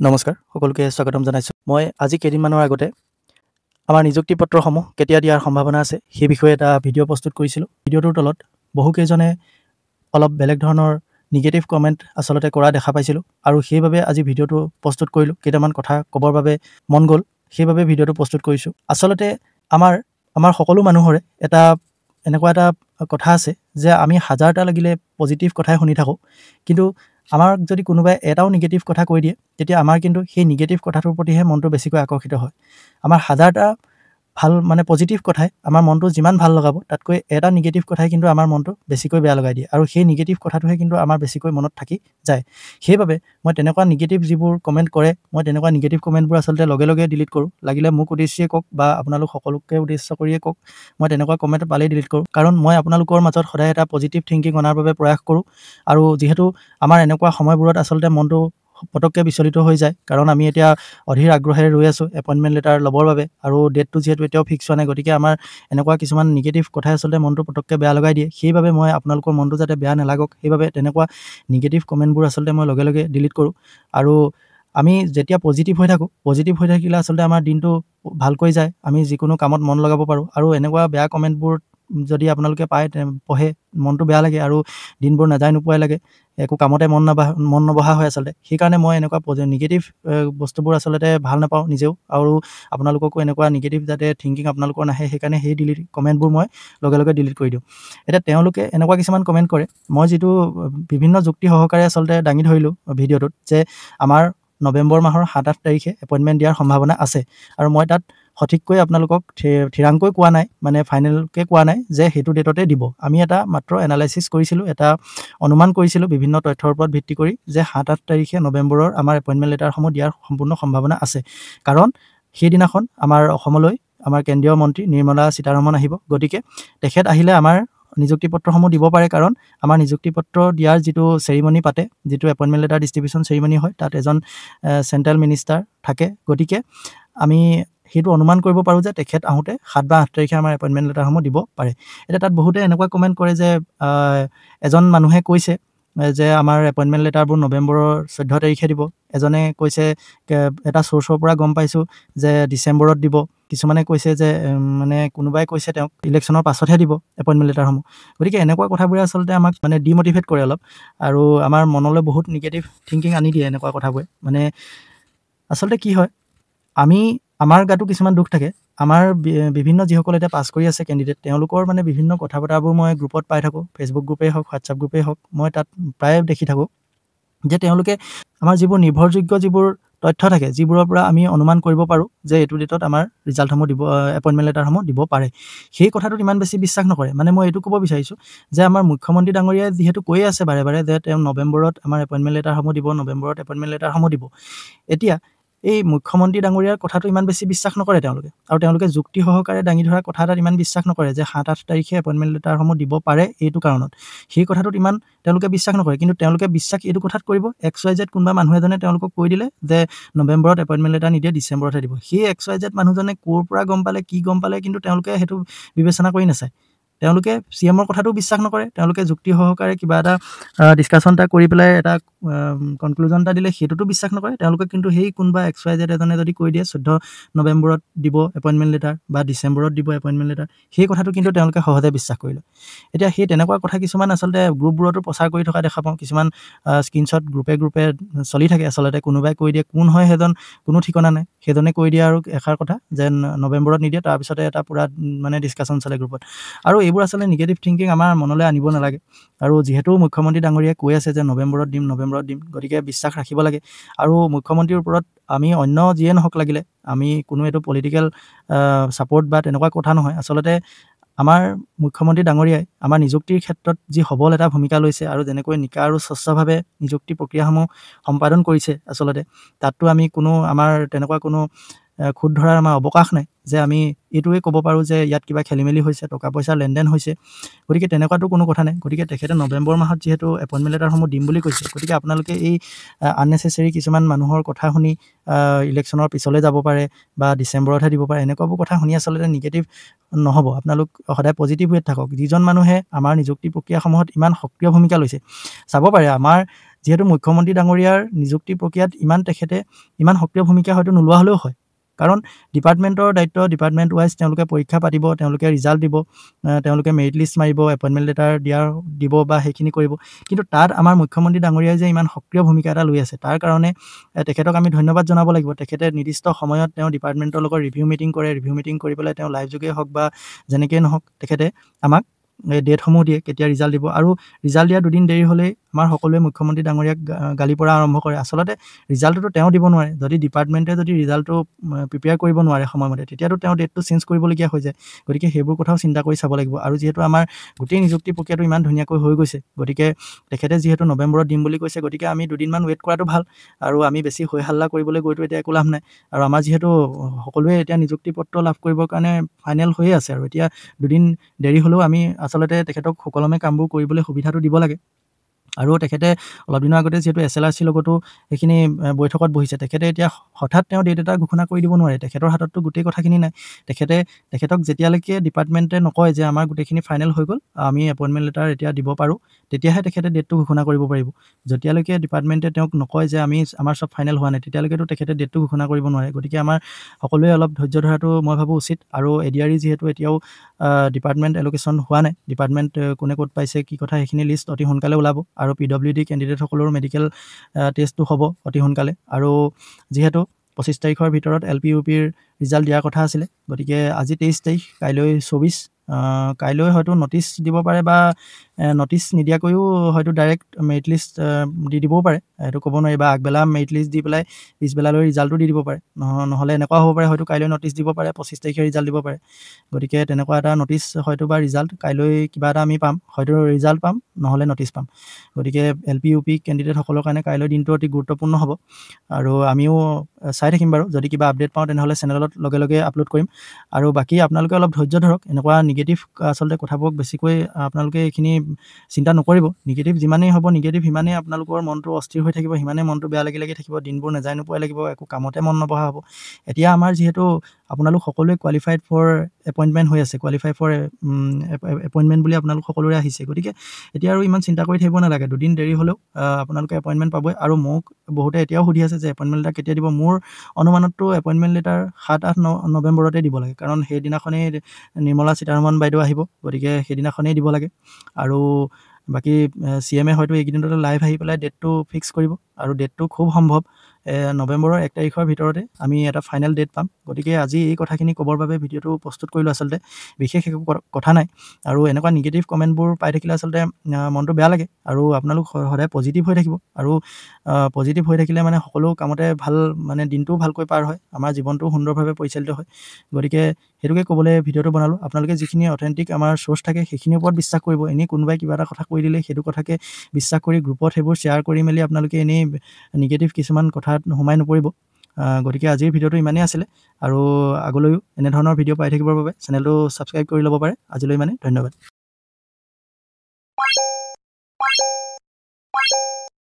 নমস্কাৰ সকলোকে স্বাগতম জনাইছোঁ। মই আজি কেইদিনমানৰ আগতে আমাৰ নিযুক্তি পত্ৰসমূহ কেতিয়া দিয়াৰ সম্ভাৱনা আছে সেই বিষয়ে এটা ভিডিঅ' প্ৰস্তুত কৰিছিলোঁ। ভিডিঅ'টোৰ তলত বহুকেইজনে অলপ বেলেগ ধৰণৰ নিগেটিভ কমেণ্ট আচলতে কৰা দেখা পাইছিলোঁ আৰু সেইবাবে আজি ভিডিঅ'টো প্ৰস্তুত কৰিলোঁ। কেইটামান কথা ক'বৰ বাবে মন গ'ল, সেইবাবে ভিডিঅ'টো প্ৰস্তুত কৰিছোঁ। আচলতে আমাৰ সকলো মানুহৰে এনেকুৱা এটা কথা আছে যে আমি হাজাৰটা লাগিলে পজিটিভ কথাই শুনি থাকোঁ, কিন্তু আমাক যদি কোনোবাই এটাও নিগেটিভ কথা কৈ দিয়ে তেতিয়া আমাৰ কিন্তু সেই নিগেটিভ কথাটোৰ প্ৰতিহে মনটো বেছিকৈ আকৰ্ষিত হয়। আমাৰ হাজাৰটা ভাল পজিটিভ কথাই আমাৰ মনটো যিমান ভাল লগাব, তাতকৈ এটা নিগেটিভ কথাই কিন্তু আমাৰ মনটো বেছিকৈ বেয়া লগাই দিয়ে আৰু সেই নিগেটিভ কথাটোহে কিন্তু আমাৰ বেছিকৈ মনত থাকি যায়। সেইবাবে মই তেনেকুৱা নিগেটিভ যিবোৰ কমেণ্ট কৰে, মই তেনেকুৱা নিগেটিভ কমেণ্টবোৰ আচলতে লগে লগে ডিলিট কৰোঁ। লাগিলে মোক উদ্দেশ্যিয়ে কওক বা আপোনালোক সকলোকে উদ্দেশ্য কৰিয়ে কওক, মই তেনেকুৱা কমেণ্ট পালেই ডিলিট কৰোঁ। কাৰণ মই আপোনালোকৰ মাজত সদায় এটা পজিটিভ থিংকিং অনাৰ বাবে প্ৰয়াস কৰোঁ আৰু যিহেতু আমাৰ এনেকুৱা সময়বোৰত আচলতে মনটো পটককৈ বিচলিত হৈ যায়, কাৰণ আমি এতিয়া অধীৰ আগ্ৰহেৰে ৰৈ আছোঁ এপইণ্টমেণ্ট লেটাৰ ল'বৰ বাবে আৰু ডেটটো যিহেতু এতিয়াও ফিক্স হোৱা নাই, গতিকে আমাৰ এনেকুৱা কিছুমান নিগেটিভ কথাই আচলতে মনটো পটককৈ বেয়া লগাই দিয়ে। সেইবাবে মই আপোনালোকৰ মনটো যাতে বেয়া নালাগক, সেইবাবে তেনেকুৱা নিগেটিভ কমেণ্টবোৰ আচলতে মই লগে লগে ডিলিট কৰোঁ। আৰু আমি যেতিয়া পজিটিভ হৈ থাকিলে আচলতে আমাৰ দিনটো ভালকৈ যায়, আমি যিকোনো কামত মন লগাব পাৰোঁ। আৰু এনেকুৱা বেয়া কমেণ্টবোৰ যদি আপোনালোকে পঢ়ে, মনটো বেয়া লাগে আৰু দিনবোৰ নাযায় নোপোৱাই লাগে, একো কামতে মন নবহা হয় আচলতে। সেইকাৰণে মই এনেকুৱা নিগেটিভ বস্তুবোৰ আচলতে ভাল নাপাওঁ নিজেও, আৰু আপোনালোককো এনেকুৱা নিগেটিভ যাতে থিংকিং আপোনালোকৰ নাহে, সেইকাৰণে সেই কমেণ্টবোৰ মই লগে লগে ডিলিট কৰি দিওঁ। এতিয়া তেওঁলোকে এনেকুৱা কিছুমান কমেণ্ট কৰে, মই যিটো বিভিন্ন যুক্তি সহকাৰে আচলতে দাঙি ধৰিলোঁ ভিডিঅ'টোত, যে আমাৰ নৱেম্বৰ মাহৰ 7-8 তাৰিখে এপইণ্টমেণ্ট দিয়াৰ সম্ভাৱনা আছে, আৰু মই তাত সঠিককৈ আপোনালোকক থিৰাংকৈ কোৱা নাই, ফাইনেলকৈ কোৱা নাই যে সেইটো ডেটতে দিব। আমি এটা মাত্ৰ এনালাইচিছ কৰিছিলোঁ, এটা অনুমান কৰিছিলোঁ বিভিন্ন তথ্যৰ ওপৰত ভিত্তি কৰি, যে 7-8 তাৰিখে নৱেম্বৰৰ আমাৰ এপইণ্টমেণ্ট লেটাৰসমূহ দিয়াৰ সম্পূৰ্ণ সম্ভাৱনা আছে। কাৰণ সেইদিনাখন আমাৰ অসমলৈ আমাৰ কেন্দ্ৰীয় মন্ত্ৰী নিৰ্মলা সীতাৰমণ আহিব, গতিকে তেখেত আহিলে আমাৰ নিযুক্তি পত্ৰসমূহ দিব পাৰে। কাৰণ আমাৰ নিযুক্তি পত্ৰ দিয়াৰ যিটো চেৰিমনি পাতে, যিটো এপইণ্টমেণ্ট লেটাৰ ডিষ্ট্ৰিবিউশ্যন চেৰিমনি হয়, তাত এজন চেণ্ট্ৰেল মিনিষ্টাৰ থাকে, গতিকে আমি সেইটো অনুমান কৰিব পাৰোঁ যে তেখেত আহোঁতে 7 বা 8 তাৰিখে আমাৰ এপইণ্টমেণ্ট লেটাৰসমূহ দিব পাৰে। এতিয়া তাত বহুতে এনেকুৱা কমেণ্ট কৰে যে এজন মানুহে কৈছে যে আমাৰ এপইণ্টমেণ্ট লেটাৰবোৰ নৱেম্বৰৰ 14 তাৰিখে দিব, এজনে কৈছে এটা চ'ৰ্চৰ পৰা গম পাইছোঁ যে ডিচেম্বৰত দিব, কিছুমানে কৈছে যে কোনোবাই কৈছে তেওঁক ইলেকশ্যনৰ পাছতহে দিব এপইণ্টমেণ্ট লেটাৰসমূহ। গতিকে এনেকুৱা কথাবোৰে আচলতে আমাক ডিম'টিভেট কৰে অলপ, আৰু আমাৰ মনলৈ বহুত নিগেটিভ থিংকিং আনি দিয়ে এনেকুৱা কথাবোৰে। আচলতে কি হয়, আমাৰ গাতো কিছুমান দুখ থাকে। আমাৰ বিভিন্ন যিসকল এতিয়া পাছ কৰি আছে কেণ্ডিডেট, তেওঁলোকৰ বিভিন্ন কথা বতৰাবোৰ মই গ্ৰুপত পাই থাকোঁ, ফেচবুক গ্ৰুপেই হওক, হোৱাটছআপ গ্ৰুপেই হওক, মই তাত প্ৰায় দেখি থাকোঁ যে তেওঁলোকে আমাৰ যিবোৰ নিৰ্ভৰযোগ্য যিবোৰ তথ্য থাকে, যিবোৰৰ পৰা আমি অনুমান কৰিব পাৰোঁ যে এইটো ডেটত আমাৰ ৰিজাল্টসমূহ দিব, এপইণ্টমেণ্ট লেটাৰসমূহ দিব পাৰে, সেই কথাটোত ইমান বেছি বিশ্বাস নকৰে। মই এইটো ক'ব বিচাৰিছোঁ যে আমাৰ মুখ্যমন্ত্ৰী ডাঙৰীয়াই যিহেতু কৈয়ে আছে বাৰে বাৰে যে তেওঁ নৱেম্বৰত আমাৰ এপইণ্টমেণ্ট লেটাৰসমূহ দিব, নৱেম্বৰত এপইণ্টমেণ্ট লেটাৰসমূহ দিব। এতিয়া এই মুখ্যমন্ত্ৰী ডাঙৰীয়াৰ কথাটো ইমান বেছি বিশ্বাস নকৰে তেওঁলোকে, আৰু তেওঁলোকে যুক্তি সহকাৰে দাঙি ধৰা কথা এটাত ইমান বিশ্বাস নকৰে যে 7-8 তাৰিখে এপইণ্টমেণ্ট লেটাৰসমূহ দিব পাৰে এইটো কাৰণত, সেই কথাটোত ইমান তেওঁলোকে বিশ্বাস নকৰে। কিন্তু তেওঁলোকে বিশ্বাস এইটো কথাত কৰিব, XYZ কোনোবা মানুহ এজনে তেওঁলোকক কৈ দিলে যে নৱেম্বৰত এপইণ্টমেণ্ট লেটাৰ নিদিয়ে, ডিচেম্বৰতহে দিব। সেই XYZ মানুহজনে ক'ৰ পৰা গম পালে, কি গম পালে, কিন্তু তেওঁলোকে সেইটো বিবেচনা কৰি নাচায়। তেওঁলোকে CMৰ কথাটো বিশ্বাস নকৰে, তেওঁলোকে যুক্তি সহকাৰে কিবা এটা ডিছকাশ্যন এটা কৰি পেলাই এটা কনক্লুজন এটা দিলে সেইটোতো বিশ্বাস নকৰে তেওঁলোকে। কিন্তু সেই কোনোবা XYZ এজনে যদি কৈ দিয়ে 14 নৱেম্বৰত দিব এপইণ্টমেণ্ট লেটাৰ বা ডিচেম্বৰত দিব এপইণ্টমেণ্ট লেটাৰ, সেই কথাটো কিন্তু তেওঁলোকে সহজে বিশ্বাস কৰি লয়। এতিয়া সেই তেনেকুৱা কথা কিছুমান আচলতে গ্ৰুপবোৰতো প্ৰচাৰ কৰি থকা দেখা পাওঁ, কিছুমান স্ক্ৰীনশ্বট গ্ৰুপে চলি থাকে। আচলতে কোনোবাই কৈ দিয়ে, কোন হয় সেইজন কোনো ঠিকনা নাই, সেইজনে কৈ দিয়ে আৰু এষাৰ কথা যে নৱেম্বৰত নিদিয়ে, তাৰপিছতে এটা পূৰা ডিছকাশ্যন চলে গ্ৰুপত। আৰু এইবোৰ আচলতে নিগেটিভ থিংকিং আমাৰ মনলৈ আনিব নালাগে। আৰু যিহেতু মুখ্যমন্ত্ৰী ডাঙৰীয়াই কৈ আছে যে নৱেম্বৰত দিম, গতিকে বিশ্বাস ৰাখিব লাগে। আৰু মুখ্যমন্ত্ৰীৰ ওপৰত আমি অন্য যিয়ে নহওক লাগিলে, আমি কোনো এইটো পলিটিকেল ছাপৰ্ট বা তেনেকুৱা কথা নহয়। আচলতে আমাৰ মুখ্যমন্ত্ৰী ডাঙৰীয়াই আমাৰ নিযুক্তিৰ ক্ষেত্ৰত যি সবল এটা ভূমিকা লৈছে, আৰু যেনেকৈ নিকা আৰু স্বচ্ছভাৱে নিযুক্তি প্ৰক্ৰিয়াসমূহ সম্পাদন কৰিছে, আচলতে তাততো আমি আমাৰ তেনেকুৱা কোনো খুঁত ধৰাৰ আমাৰ অৱকাশ নাই যে আমি এইটোৱে ক'ব পাৰোঁ যে ইয়াত কিবা খেলি মেলি হৈছে, টকা পইচাৰ লেনদেন হৈছে। গতিকে তেনেকুৱাতো কোনো কথা নাই। গতিকে তেখেতে নৱেম্বৰ মাহত যিহেতু এপইণ্টমেণ্ট লেটাৰসমূহ দিম বুলি কৈছে, গতিকে আপোনালোকে এই আননেচেচেৰী কিছুমান মানুহৰ কথা শুনি ইলেকশ্যনৰ পিছলৈ যাব পাৰে বা ডিচেম্বৰতহে দিব পাৰে, এনেকুৱাবোৰ কথা শুনি আচলতে নিগেটিভ নহ'ব। আপোনালোক সদায় পজিটিভ হৈ থাকক। যিজন মানুহে আমাৰ নিযুক্তি প্ৰক্ৰিয়াসমূহত ইমান সক্ৰিয় ভূমিকা লৈছে, চাব পাৰে আমাৰ যিহেতু মুখ্যমন্ত্ৰী ডাঙৰীয়াৰ নিযুক্তি প্ৰক্ৰিয়াত তেখেতে ইমান সক্ৰিয় ভূমিকা হয়তো নোলোৱা হ'লেও হয়, কাৰণ ডিপাৰ্টমেণ্টৰ দায়িত্ব ডিপাৰ্টমেণ্ট ৱাইজ তেওঁলোকে পৰীক্ষা পাতিব, তেওঁলোকে ৰিজাল্ট দিব, তেওঁলোকে মেৰিট লিষ্ট মাৰিব, এপইণ্টমেণ্ট লেটাৰ দিব বা সেইখিনি কৰিব। কিন্তু তাত আমাৰ মুখ্যমন্ত্ৰী ডাঙৰীয়াই যে ইমান সক্ৰিয় ভূমিকা এটা লৈ আছে, তাৰ কাৰণে তেখেতক আমি ধন্যবাদ জনাব লাগিব। তেখেতে নিৰ্দিষ্ট সময়ত তেওঁ ডিপাৰ্টমেণ্টৰ লগত ৰিভিউ মিটিং কৰে, ৰিভিউ মিটিং কৰি পেলাই তেওঁ লাইভ যোগেই হওক বা যেনেকেই নহওক তেখেতে আমাক ডেটসমূহ দিয়ে, কেতিয়া ৰিজাল্ট দিব। আৰু ৰিজাল্ট দিয়া দুদিন দেৰি হ'লেই আমাৰ সকলোৱে মুখ্যমন্ত্ৰী ডাঙৰীয়াক গালি পৰা আৰম্ভ কৰে। আচলতে ৰিজাল্টটোতো তেওঁ দিব নোৱাৰে, যদি ডিপাৰ্টমেণ্টে যদি ৰিজাল্টটো প্ৰিপেয়াৰ কৰিব নোৱাৰে সময়মতে, তেতিয়াতো তেওঁ ডেটটো চেঞ্জ কৰিবলগীয়া হৈ যায়। গতিকে সেইবোৰ কথাও চিন্তা কৰি চাব লাগিব। আৰু যিহেতু আমাৰ গোটেই নিযুক্তি প্ৰক্ৰিয়াটো ইমান ধুনীয়াকৈ হৈ গৈছে, গতিকে তেখেতে যিহেতু নৱেম্বৰত দিম বুলি কৈছে, গতিকে আমি দুদিনমান ৱেইট কৰাটো ভাল। আৰু আমি বেছি হৈ হাল্লা কৰিবলৈ গৈতো এতিয়া একো লাভ নাই। আৰু আমাৰ যিহেতু সকলোৱে এতিয়া নিযুক্তি পত্ৰ লাভ কৰিবৰ কাৰণে ফাইনেল হৈয়ে আছে, আৰু এতিয়া দুদিন দেৰি হ'লেও আমি আচলতে তেখেতক সুকলমে কামবোৰ কৰিবলৈ সুবিধাটো দিব লাগে। আৰু তেখেতে অলপ দিনৰ আগতে যিহেতু SLRCৰ লগতো সেইখিনি বৈঠকত বহিছে, তেখেতে এতিয়া হঠাৎ তেওঁ ডেট এটা ঘোষণা কৰি দিব নোৱাৰে। তেখেতৰ হাতততো গোটেই কথাখিনি নাই। তেখেতক যেতিয়ালৈকে ডিপাৰ্টমেণ্টে নকয় যে আমাৰ গোটেইখিনি ফাইনেল হৈ গ'ল, আমি এপইণ্টমেণ্ট লেটাৰ এতিয়া দিব পাৰোঁ, তেতিয়াহে তেখেতে ডেটটো ঘোষণা কৰিব পাৰিব। যেতিয়ালৈকে ডিপাৰ্টমেণ্টে তেওঁক নকয় যে আমাৰ চব ফাইনেল হোৱা নাই, তেতিয়ালৈকেতো তেখেতে ডেটটো ঘোষণা কৰিব নোৱাৰে। গতিকে আমাৰ সকলোৱে অলপ ধৈৰ্য ধৰাটো মই ভাবোঁ উচিত। আৰু ADRE যিহেতু এতিয়াও ডিপাৰ্টমেণ্ট এলোকেশ্যন হোৱা নাই, ডিপাৰ্টমেণ্ট কোনে ক'ত পাইছে কি কথা সেইখিনি লিষ্ট অতি সোনকালে ওলাব। আৰু PWD কেণ্ডিডেটসকলৰো মেডিকেল টেষ্টটো হ'ব অতি সোনকালে। আৰু যিহেতু 25 তাৰিখৰ ভিতৰত LP UPৰ ৰিজাল্ট দিয়াৰ কথা আছিলে, গতিকে আজি 23 তাৰিখ, কাইলৈ 24, কাইলৈ হয়তো ন'টিচ দিব পাৰে বা ন'টিচ নিদিয়াকৈও হয়তো ডাইৰেক্ট মেৰিট লিষ্ট দি দিবও পাৰে, সেইটো ক'ব নোৱাৰি। বা আগবেলা মেৰিট লিষ্ট দি পেলাই পিছবেলালৈ ৰিজাল্টটো দি দিব পাৰে। নহ'লে এনেকুৱা হ'ব পাৰে, হয়তো কাইলৈ ন'টিচ দিব পাৰে, 25 তাৰিখে ৰিজাল্ট দিব পাৰে। গতিকে তেনেকুৱা এটা ন'টিচ হয়তো বা ৰিজাল্ট কাইলৈ কিবা এটা আমি পাম, হয়তো ৰিজাল্ট পাম, নহ'লে ন'টিচ পাম। গতিকে LP UP কেণ্ডিডেটসকলৰ কাৰণে কাইলৈ দিনটো অতি গুৰুত্বপূৰ্ণ হ'ব। আৰু আমিও চাই থাকিম বাৰু, যদি কিবা আপডেট পাওঁ তেনেহ'লে চেনেলত লগে লগে আপলোড কৰিম। আৰু বাকী আপোনালোকে অলপ ধৈৰ্য ধৰক, এনেকুৱা নিগেটিভ আচলতে কথাবোৰক বেছিকৈ আপোনালোকে এইখিনি চিন্তা নকৰিব। নিগেটিভ যিমানেই হ'ব, নিগেটিভ সিমানেই আপোনালোকৰ মনটো অস্থিৰ হৈ থাকিব, সিমানেই মনটো বেয়া লাগি থাকিব, দিনবোৰ নেযায় নোপোৱাই লাগিব, একো কামতে মন নবহা হ'ব। এতিয়া আমাৰ যিহেতু আপোনালোক সকলোৱে কোৱালিফাইড ফৰ এপইণ্টমেণ্ট হৈ আছে, কোৱালিফাই ফৰ এপইণ্টমেণ্ট বুলি আপোনালোক সকলোৰে আহিছে। গতিকে এতিয়া আৰু ইমান চিন্তা কৰি থাকিব নালাগে, দুদিন দেৰি হ'লেও আপোনালোকে এপইণ্টমেণ্ট পাবই। আৰু মোক বহুতে এতিয়াও সুধি আছে যে এপইণ্টমেণ্ট লেটাৰ কেতিয়া দিব। মোৰ অনুমানততো এপইণ্টমেণ্ট লেটাৰ 7-8 নৱেম্বৰতে দিব লাগে, কাৰণ সেইদিনাখনেই নিৰ্মলা সীতাৰমণ বাইদেউ আহিব, গতিকে সেইদিনাখনেই দিব লাগে। আৰু বাকী CM হয়তো এইকেইদিনতে লাইভ আহি পেলাই ডেটটো ফিক্স কৰিব। আৰু ডেটটো খুব সম্ভৱ নৱেম্বৰৰ 1 তাৰিখৰ ভিতৰতে আমি এটা ফাইনেল ডেট পাম। গতিকে আজি এই কথাখিনি ক'বৰ বাবে ভিডিঅ'টো প্ৰস্তুত কৰিলোঁ। আচলতে বিশেষ একো কথা নাই। আৰু এনেকুৱা নিগেটিভ কমেণ্টবোৰ পাই থাকিলে আচলতে মনটো বেয়া লাগে। আৰু আপোনালোক সদায় পজিটিভ হৈ থাকিব। আৰু পজিটিভ হৈ থাকিলে মানে সকলো কামতে ভাল, মানে দিনটোও ভালকৈ পাৰ হয়, আমাৰ জীৱনটোও সুন্দৰভাৱে পৰিচালিত হয়। গতিকে সেইটোকে ক'বলৈ ভিডিঅ'টো বনালোঁ। আপোনালোকে যিখিনি অথেণ্টিক আমাৰ চ'ৰ্চ থাকে সেইখিনিৰ ওপৰত বিশ্বাস কৰিব। এনেই কোনোবাই কিবা এটা কথা কৈ দিলে সেইটো কথাকে বিশ্বাস কৰি গ্ৰুপত সেইবোৰ শ্বেয়াৰ কৰি মেলি আপোনালোকে এনেই নিগেটিভ কিছুমান কথাত সোমাই নপৰিব। গতিকে আজিৰ ভিডিঅ'টো ইমানেই আছিলে। আৰু আগলৈও এনেধৰণৰ ভিডিঅ' পাই থাকিবৰ বাবে চেনেলটো ছাবস্ক্ৰাইব কৰি ল'ব পাৰে। আজিলৈ ইমানেই, ধন্যবাদ।